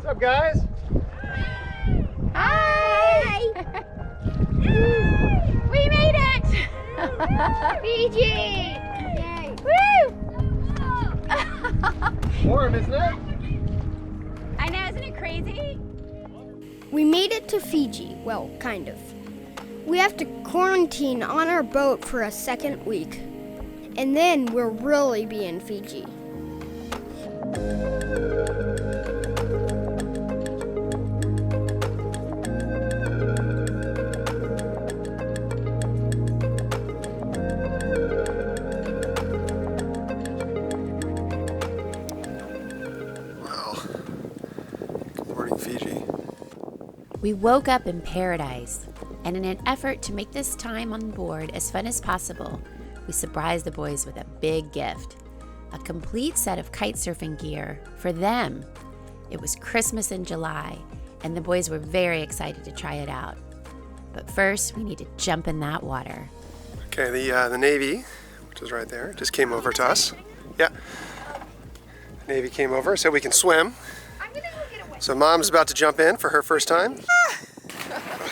What's up, guys? Hi! We made it! Fiji! Yay! Woo! Warm, isn't it? I know, isn't it crazy? We made it to Fiji, well, kind of. We have to quarantine on our boat for a second week, and then we'll really be in Fiji. Fiji. We woke up in paradise, and in an effort to make this time on board as fun as possible, we surprised the boys with a big gift, a complete set of kite surfing gear for them. It was Christmas in July, and the boys were very excited to try it out. But first, we need to jump in that water. Okay, the Navy, which is right there, just came over to us. Yeah, the Navy came over, so we can swim. So Mom's about to jump in for her first time.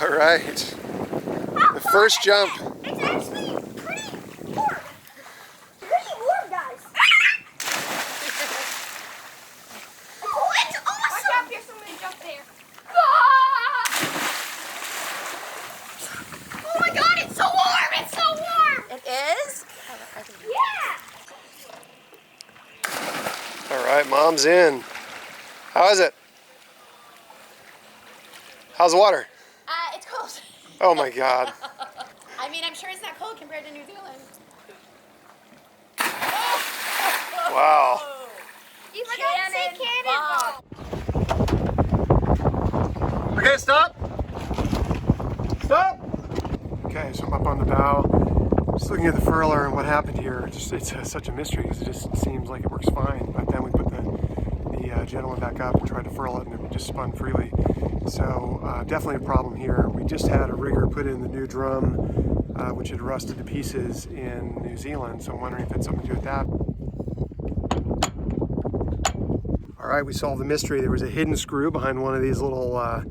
All right. The first jump. It's actually pretty warm. Pretty warm, guys. Oh, it's awesome. Watch out, there's someone to jump there. Oh my God, it's so warm. It's so warm. It is? Yeah. All right, Mom's in. How is it? How's the water? It's cold. Oh my God. I mean, I'm sure it's not cold compared to New Zealand. Wow. You forgot to say cannonball. Okay, stop. Stop. Okay, so I'm up on the bow, just looking at the furler and what happened here. It's such a mystery because it just seems like it works fine, but then we put the gentleman back up and tried to furl it, and it just spun freely. So definitely a problem here. We just had a rigger put in the new drum, which had rusted to pieces in New Zealand. So I'm wondering if it's something to do with that. All right, we solved the mystery. There was a hidden screw behind one of these little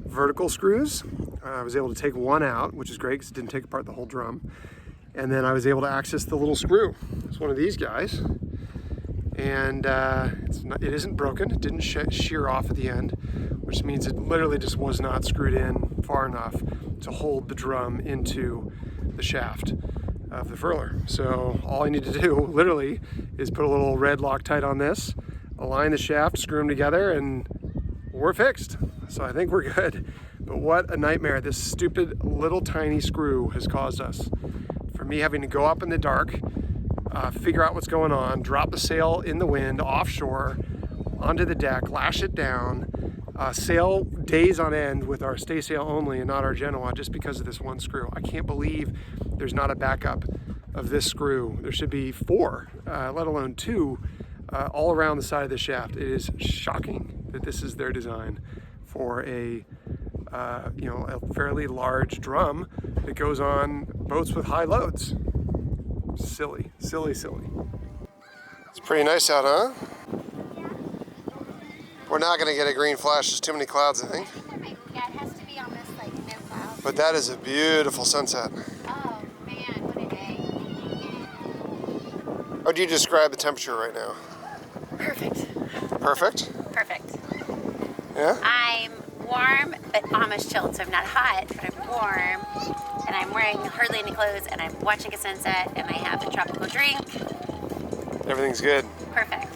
vertical screws. I was able to take one out, which is great because it didn't take apart the whole drum. And then I was able to access the little screw. It's one of these guys. And it isn't broken. It didn't shear off at the end, which means it literally just was not screwed in far enough to hold the drum into the shaft of the furler. So all I need to do literally is put a little red Loctite on this, align the shaft, screw them together, and we're fixed. So I think we're good. But what a nightmare this stupid little tiny screw has caused us. For me having to go up in the dark, figure out what's going on, drop the sail in the wind offshore onto the deck, lash it down, sail days on end with our stay sail only and not our Genoa just because of this one screw. I can't believe there's not a backup of this screw. There should be 4, let alone 2, all around the side of the shaft. It is shocking that this is their design for a fairly large drum that goes on boats with high loads. Silly, silly, silly. It's pretty nice out, huh? We're not gonna get a green flash. There's too many clouds, I think. Yeah, it has to be on this, like, no clouds. But that is a beautiful sunset. Oh, man, what a day. How would you describe the temperature right now? Perfect. Perfect? Perfect. Yeah? I'm warm, but almost chilled, so I'm not hot, but I'm warm. And I'm wearing hardly any clothes, and I'm watching a sunset, and I have a tropical drink. Everything's good. Perfect.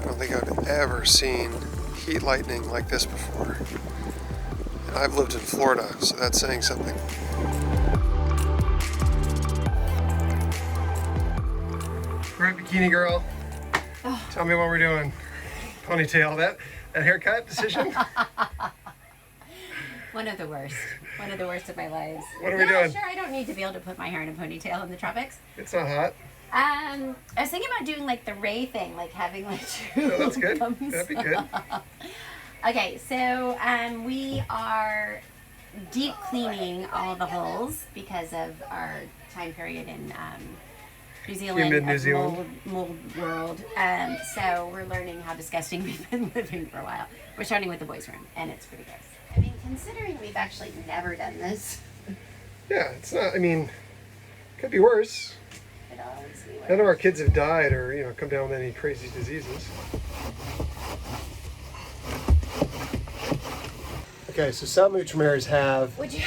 I don't think I've ever seen heat lightning like this before. And I've lived in Florida, so that's saying something. All right, bikini girl. Oh. Tell me what we're doing. Ponytail, that haircut decision? One of the worst. One of the worst of my lives. What are we doing? Sure, I don't need to be able to put my hair in a ponytail in the tropics. It's not hot. I was thinking about doing like the Ray thing, like having like 2 Oh, that's good. thumbs That'd be good. up. Okay, so we are deep cleaning all the holes because of our time period in New Zealand, Humid New Zealand. mold world. So we're learning how disgusting we've been living for a while. We're starting with the boys' room, and it's pretty gross. I mean, considering we've actually never done this, Yeah, it's not, I mean, could be worse. it always be None of our kids have died or, you know, come down with any crazy diseases. Okay, so some Outremerers have... Would you?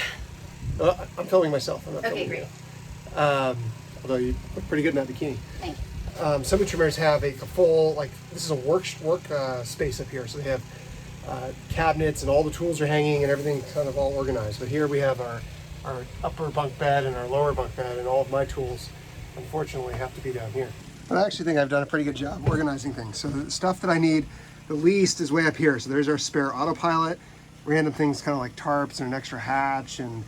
I'm filming myself. I'm not Okay, filming great. you. Although you look pretty good in that bikini. Thank you. Some Outremerers have a full, like, this is a work space up here. So they have cabinets and all the tools are hanging and everything kind of all organized. But here we have our upper bunk bed and our lower bunk bed, and all of my tools, unfortunately, have to be down here. But I actually think I've done a pretty good job organizing things. So the stuff that I need the least is way up here. So there's our spare autopilot, random things kind of like tarps and an extra hatch and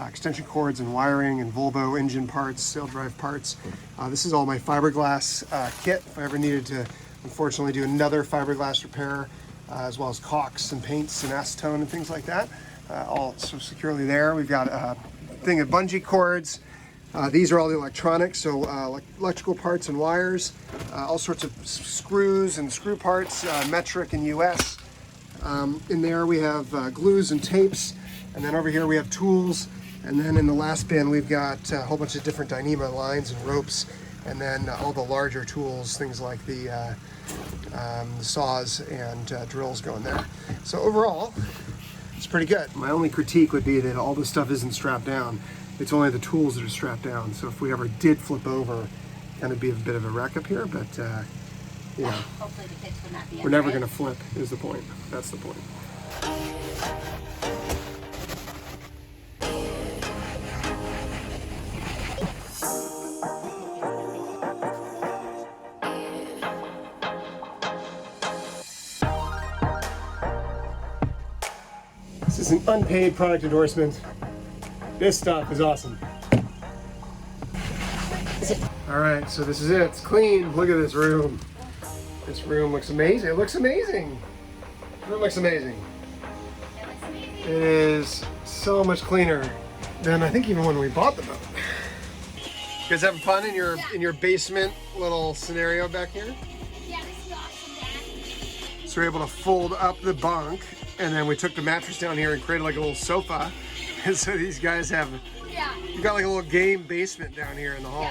extension cords and wiring and Volvo engine parts, sail drive parts. This is all my fiberglass kit if I ever needed to, unfortunately, do another fiberglass repair, as well as caulks and paints and acetone and things like that. All so securely there. We've got a thing of bungee cords. These are all the electronics, so electrical parts and wires, all sorts of screws and screw parts, metric and US. In there we have glues and tapes, and then over here we have tools, and then in the last bin we've got a whole bunch of different Dyneema lines and ropes, and then all the larger tools, things like the saws and drills go in there. So overall, it's pretty good. My only critique would be that all this stuff isn't strapped down. It's only the tools that are strapped down. So if we ever did flip over, kind of be a bit of a wreck up here, but you know, Hopefully the kids will not be. we're never going to flip is the point. That's the point. This is an unpaid product endorsement. This stuff is awesome. All right, so this is it. It's clean. Look at this room. This room looks amazing. It looks amazing. The room looks amazing. It is so much cleaner than I think even when we bought the boat. You guys having fun in your basement little scenario back here? Yeah, this is awesome, Dad. So we're able to fold up the bunk, and then we took the mattress down here and created like a little sofa. And so these guys have, you got like a little game basement down here in the hall.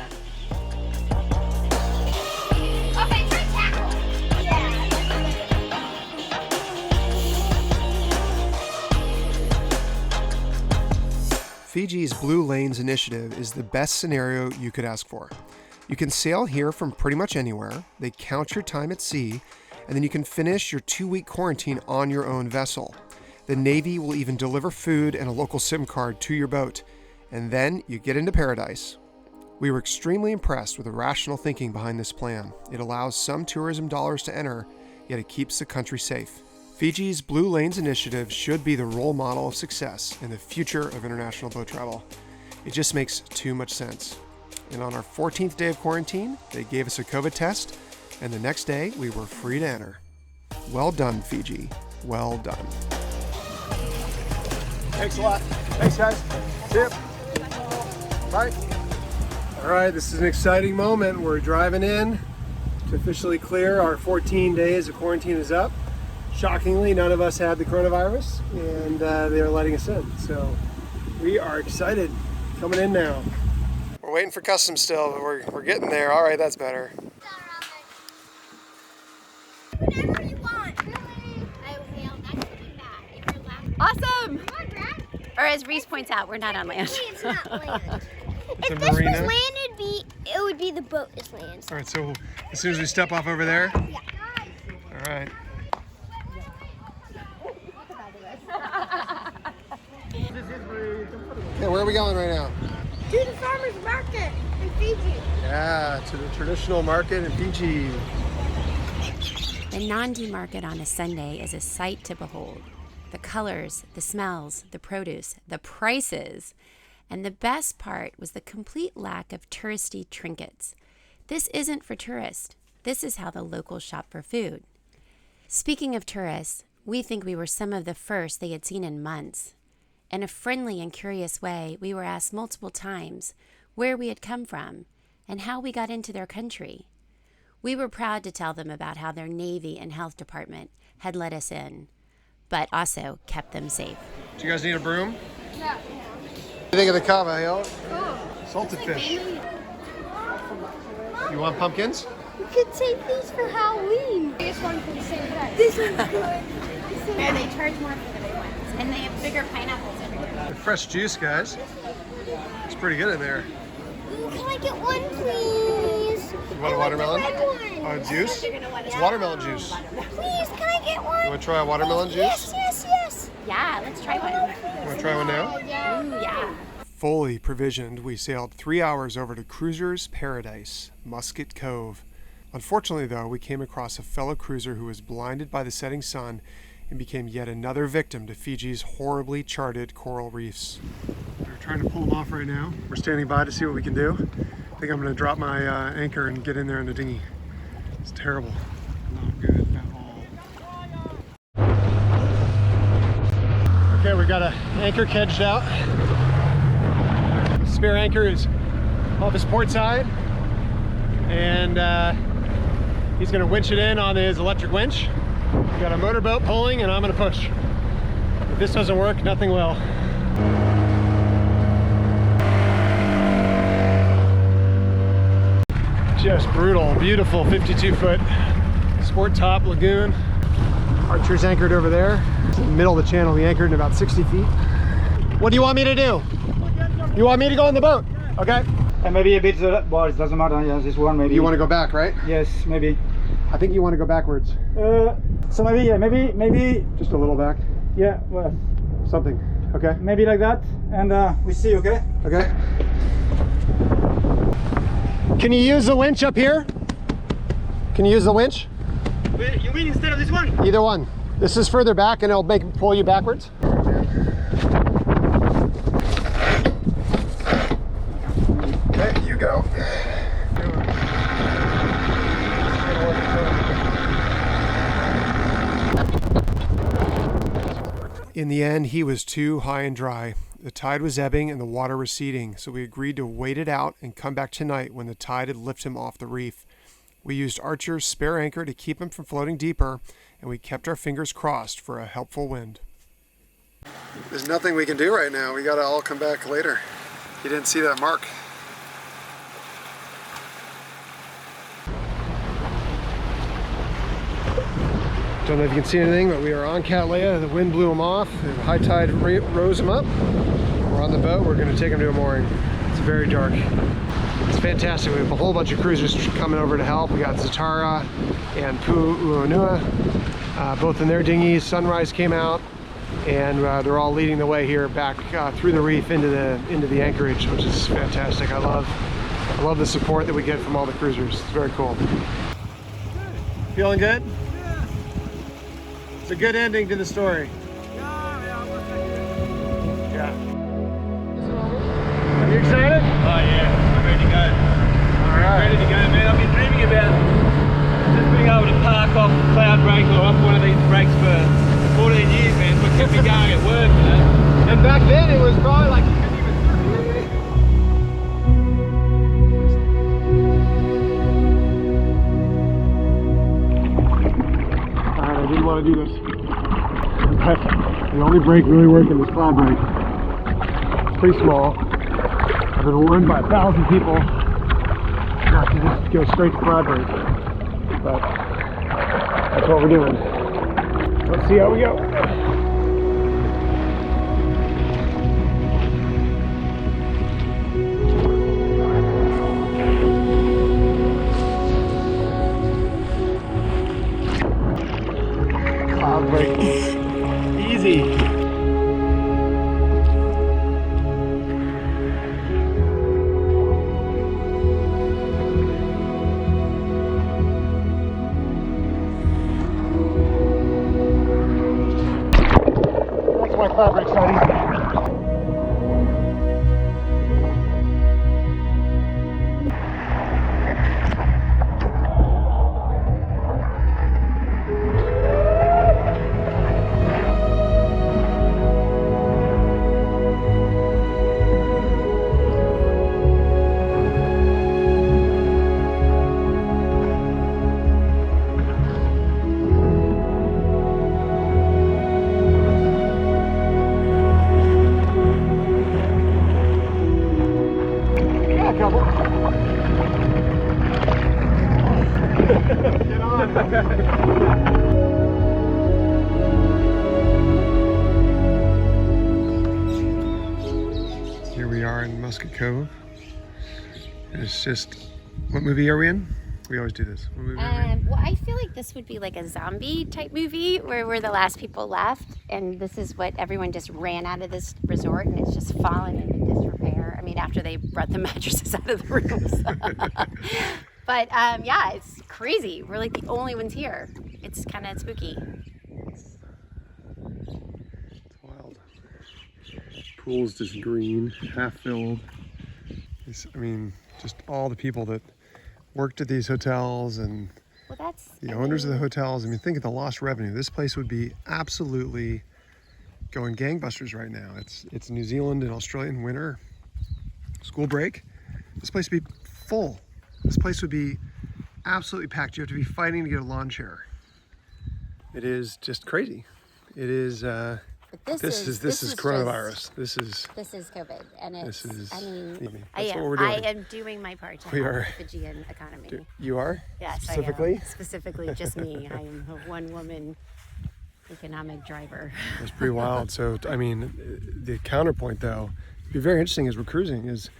Okay, try tackle. Yeah. Fiji's Blue Lanes initiative is the best scenario you could ask for. You can sail here from pretty much anywhere, they count your time at sea, and then you can finish your 2-week quarantine on your own vessel. The Navy will even deliver food and a local SIM card to your boat, and then you get into paradise. We were extremely impressed with the rational thinking behind this plan. It allows some tourism dollars to enter, yet it keeps the country safe. Fiji's Blue Lanes initiative should be the role model of success in the future of international boat travel. It just makes too much sense. And on our 14th day of quarantine, they gave us a COVID test, and the next day we were free to enter. Well done, Fiji. Well done. Thanks a lot. Thanks, guys. See ya. Bye. All right, this is an exciting moment. We're driving in to officially clear. Our 14 days of quarantine is up. Shockingly, none of us had the coronavirus, and they are letting us in. So we are excited. Coming in now. We're waiting for customs still, but we're getting there. All right, that's better. Whatever you want. Really? I will actually back if you're laughing. Awesome! Come on, Brad. Or as Reese points out, we're not on land. It's not land. It's If a this was marina. land, it would be the boat is land. All right, so as soon as we step off over there. Yeah. All right. Okay, where are we going right now? To the farmer's market in Fiji. Yeah, to the traditional market in Fiji. The Nandi market on a Sunday is a sight to behold. The colors, the smells, the produce, the prices. And the best part was the complete lack of touristy trinkets. This isn't for tourists. This is how the locals shop for food. Speaking of tourists, We think we were some of the first they had seen in months. In a friendly and curious way, we were asked multiple times where we had come from and how we got into their country. We were proud to tell them about how their Navy and Health Department had let us in, but also kept them safe. Do you guys need a broom? Yeah. What do you think of the kava, Hale? Cool. Salted fish. You want pumpkins? You could save these for Halloween. This one for the same price. This one's good. And they charge more for the big ones. And they have bigger pineapples everywhere. Fresh juice, guys. It's pretty good in there. Ooh, can I get one, please? You want a watermelon? I want one. Juice? It's watermelon juice. Please, can I get one? You want to try a watermelon juice? Yes. Yeah, let's try one. You want to try one now? Ooh, yeah. Fully provisioned, we sailed 3 hours over to Cruiser's Paradise, Musket Cove. Unfortunately, though, we came across a fellow cruiser who was blinded by the setting sun and became yet another victim to Fiji's horribly charted coral reefs. We're trying to pull them off right now. We're standing by to see what we can do. I think I'm going to drop my anchor and get in there in the dinghy. It's terrible. Not good at all. Okay, we got an anchor kedged out. Spare anchor is off his port side, and he's going to winch it in on his electric winch. We got a motorboat pulling, and I'm going to push. If this doesn't work, nothing will. Just brutal, beautiful 52-foot sport top lagoon. Archer's anchored over there. It's in the middle of the channel. We anchored in about 60 feet. What do you want me to do? You want me to go in the boat? Okay. And maybe a bit, well, it doesn't matter. Yeah, this one maybe. You want to go back, right? Yes, maybe. I think you want to go backwards. So maybe, yeah, maybe. Just a little back. Yeah, well, Something. Okay. maybe like that. And we see, okay? Okay. Can you use the winch up here? Can you use the winch? You mean instead of this one? Either one. This is further back and it'll pull you backwards. Okay, you go. In the end, he was too high and dry. The tide was ebbing and the water receding, so we agreed to wait it out and come back tonight when the tide had lifted him off the reef. We used Archer's spare anchor to keep him from floating deeper, and we kept our fingers crossed for a helpful wind. There's nothing we can do right now. We gotta all come back later. You didn't see that mark. Don't know if you can see anything, but we are on Cattleya. The wind blew them off. The high tide rose them up. We're on the boat. We're going to take them to a mooring. It's very dark. It's fantastic. We have a whole bunch of cruisers coming over to help. We got Zatara and Pu'u'unua, both in their dinghies. Sunrise came out, and they're all leading the way here back through the reef into the anchorage, which is fantastic. I love the support that we get from all the cruisers. It's very cool. Feeling good? It's a good ending to the story. Yeah. Are you excited? Oh yeah, I'm ready to go. All right. Ready to go, man. I've been dreaming about just being able to park off a cloud break or off one of these breaks for 14 years, man. So it kept me going at work, you know. And back then it was probably like you couldn't even surf. Alright, I didn't want to do this. But the only break really working is cloud break. It's pretty small. I've been warned by 1,000 people not to just go straight to cloud break. But that's what we're doing. Let's see how we go. Cloud break. Easy. That's why cloud break's not easy. Musket Cove. It's just, what movie are we in? We always do this. What movie are we in? Well, I feel like this would be like a zombie type movie where we're the last people left, and this is what everyone just ran out of this resort, and it's just fallen into disrepair. I mean, after they brought the mattresses out of the rooms. But yeah, it's crazy. We're like the only ones here. It's kind of spooky. It's wild. Pool's just green, half filled. I mean, just all the people that worked at these hotels and the owners of the hotels. I mean, think of the lost revenue. This place would be absolutely going gangbusters right now. It's New Zealand and Australian winter, school break. This place would be full. This place would be absolutely packed. You have to be fighting to get a lawn chair. It is just crazy. It is. This is coronavirus. This is COVID, and it's. This is. I mean, that's what we're doing. I am doing my part to help the Fijian economy. You are? Yes, specifically. I am. Specifically, just me. I am a one-woman economic driver. That's pretty wild. So, I mean, the counterpoint though, it'd be very interesting as we're cruising. Is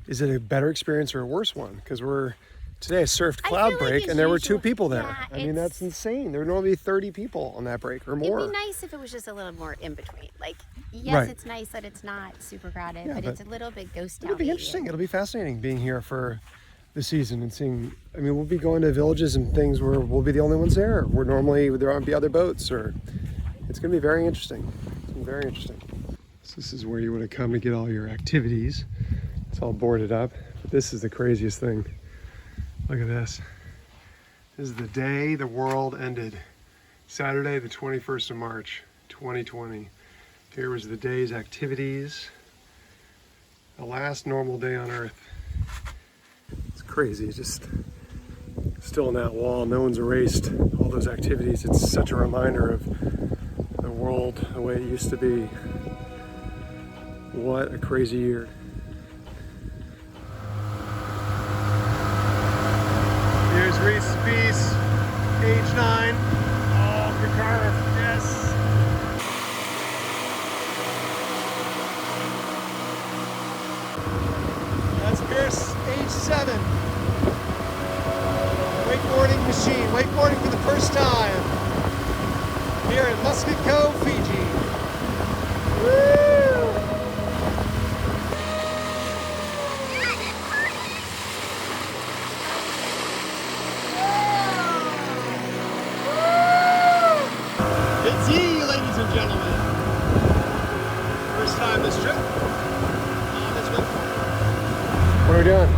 it a better experience or a worse one? Because today I surfed Cloud Break and there were 2 people there. Yeah, I mean, that's insane. There would normally be 30 people on that break or more. It'd be nice if it was just a little more in between. Like, yes, It's nice that it's not super crowded, but it's a little bit ghost town. It'll be interesting. It'll be fascinating being here for the season and seeing. I mean, we'll be going to villages and things where we'll be the only ones there. Where normally there won't be other boats, or it's going to be very interesting. It's going to be very interesting. So this is where you would have come to get all your activities. It's all boarded up. But this is the craziest thing. Look at this. This is the day the world ended. Saturday, the 21st of March, 2020. Here was the day's activities. The last normal day on Earth. It's crazy, just still on that wall. No one's erased all those activities. It's such a reminder of the world the way it used to be. What a crazy year. Here's Reese's Piece, age 9. Oh, good car, yes. That's Pierce, age 7. Wakeboarding machine, wakeboarding for the first time. Here in Musket Cove, Fiji. Woo! It's ye, ladies and gentlemen. First time this trip on this wakeboard. What are we doing?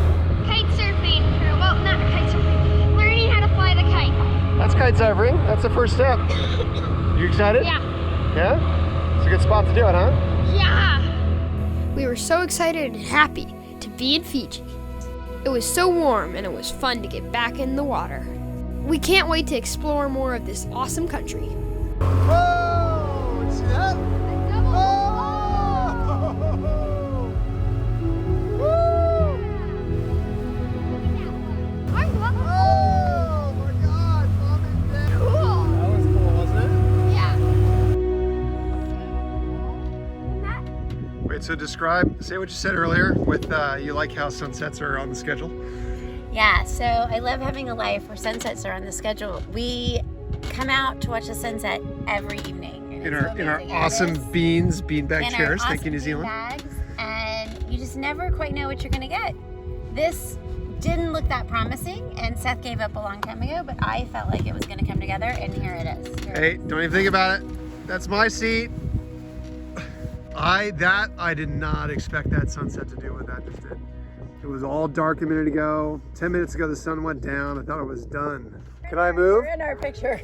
Kite surfing. Well, not kite surfing. Learning how to fly the kite. That's kite surfing. That's the first step. You excited? Yeah. Yeah? It's a good spot to do it, huh? Yeah. We were so excited and happy to be in Fiji. It was so warm and it was fun to get back in the water. We can't wait to explore more of this awesome country. Whoa! See that? Oh my God! Mom and Dad. Cool. That was cool, wasn't it? Yeah. Wait, so say what you said earlier with you like how sunsets are on the schedule. Yeah, so I love having a life where sunsets are on the schedule. We come out to watch the sunset every evening. In our awesome beanbag chairs, thank you, New Zealand. Bags, and you just never quite know what you're gonna get. This didn't look that promising, and Seth gave up a long time ago, but I felt like it was gonna come together, and here it is. Hey, don't even think about it. That's my seat. I did not expect that sunset to do what that just did. It was all dark a minute ago. 10 minutes ago, the sun went down. I thought it was done. Can I move? We're in our picture.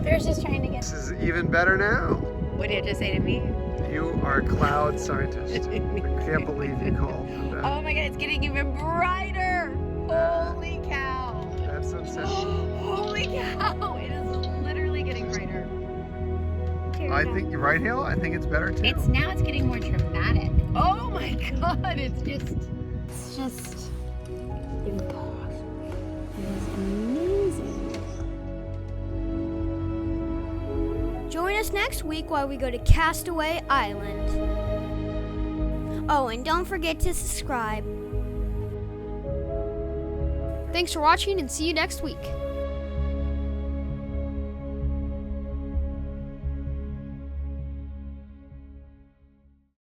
Pierce just trying to get. This is even better now. What do you have to say to me? You are a cloud scientist. I can't believe you called that. Oh my God, it's getting even brighter. Holy cow. That sunset. Holy cow. It is literally getting brighter. I think you're right, Hale. I think it's better too. It's getting more dramatic. Oh my God, it's just impossible. It is amazing. Join us next week while we go to Castaway Island. Oh, and don't forget to subscribe. Thanks for watching and see you next week.